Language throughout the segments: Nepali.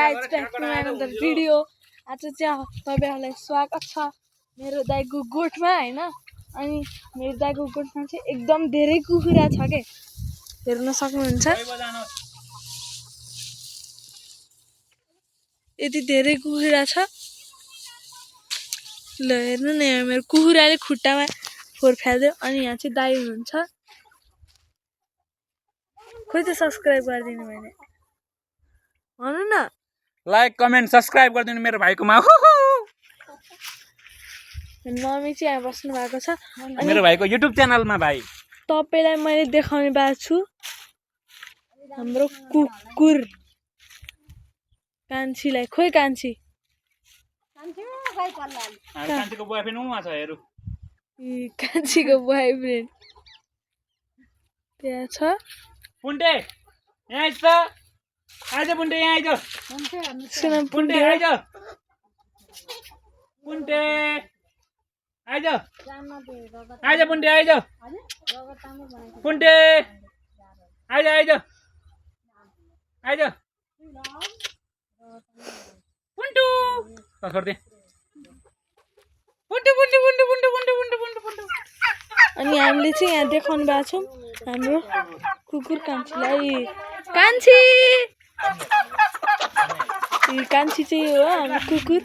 Guys back to my another video. आज चाहिँ तपाईँहरूलाई स्वागत छ मेरो दाइको गोठमा हैन। अनि मेरो दाइको गोठमा चाहिँ एकदम धेरै कुखुरा छ के, हेर्न सक्नुहुन्छ। यति धेरै कुखुरा छ। ल हेर्नु न, यहाँ मेरो कुखुराले खुट्टामा फोहोर फ्याल्दियो। अनि यहाँ चाहिँ दाइ हुनुहुन्छ। खोइ त सब्स्क्राइब गरिदिनु भने भन्नु न, लाइक कमेन्ट सब्स्क्राइब गरिदिनु मेरो भाइकोमा। मम्मी चाहिँ यहाँ बस्नु भएको छ मेरो भाइको युट्युब च्यानलमा। भाइ तपाईलाई मैले देखाउने भएको छु हाम्रो कुकुर कान्छीलाई। खोइ कान्छी, कान्छीको बोयफ्रेन्ड उमा छ हेरु। कान्छीको बोयफ्रेन्ड त्यहाँ छ। पुन्टे यहाँ आइज त, आइज पुन्टे यहाँ आइज। पुन्टे आइज, पुन्टे आइज, आइज पुन्टे आइज, पुन्टे आइज आइज आइज। पुन्टु छोड्दे, पुन्टु पुन्टु पुन्टु पुन्टु पुन्टु पुन्टु पुन्टु पुन्टु। अनि हामीले चाहिँ यहाँ देखाउनु भएको छौँ हाम्रो कुकुर कान्छीलाई। कान्छी कान्छी चाहिँ हो हाम्रो कुकुर।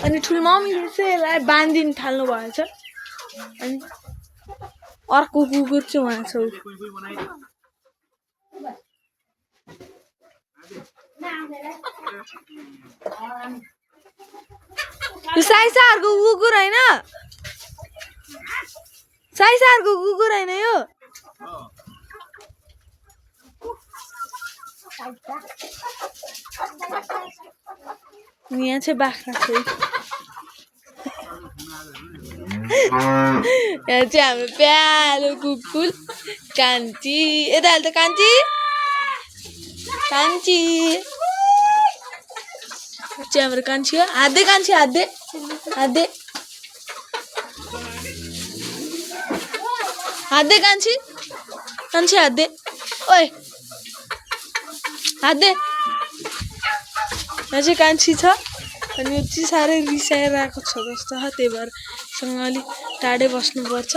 अनि ठुलो मम्मीले चाहिँ यसलाई बाँधिदिनु थाल्नु भएछ। अनि अर्को कुकुर चाहिँ उहाँ छ। साइसाहरूको कुकुर होइन, साइसाहरूको कुकुर होइन यो। यहाँ चाहिँ बाख्रा छ। यहाँ चाहिँ हाम्रो प्यालो कुकुर कान्छी। यता हाल त कान्छी, कान्छी चाहिँ हाम्रो कान्छी हो। हातदे कान्छी, हातदे हातदे हातदे कान्छी, कान्छी हातदे, ओए हातदे। यहाँ चाहिँ कान्छी छ। अनि यो चाहिँ साह्रै रिसाएर आएको छ जस्तो छ, त्यही भएर सँग अलिक टाढै बस्नुपर्छ।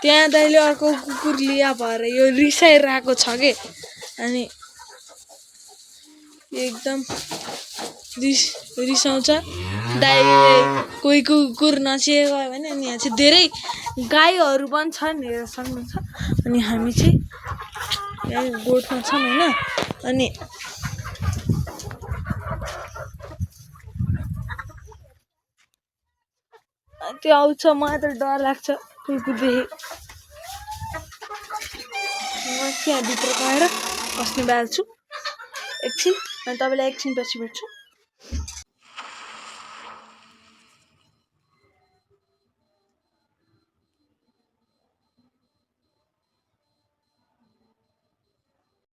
त्यहाँ दाइले अर्को कुकुर लिया भएर यो रिसाएर आएको छ के। अनि एकदम रिसाउँछ दाइले। कोही कुकुर नचिएको गयो भने। अनि यहाँ चाहिँ धेरै गाईहरू पनि छन्, हेरेर सक्नुहुन्छ। अनि हामी चाहिँ यहाँ गोठमा छौँ होइन। अनि त्यो आउँछ, मलाई त डर लाग्छ कुकुरदेखि। म चाहिँ यहाँभित्र गएर बस्ने भएको छु एकछिन। अनि तपाईँलाई एकछिन पछि भेट्छु।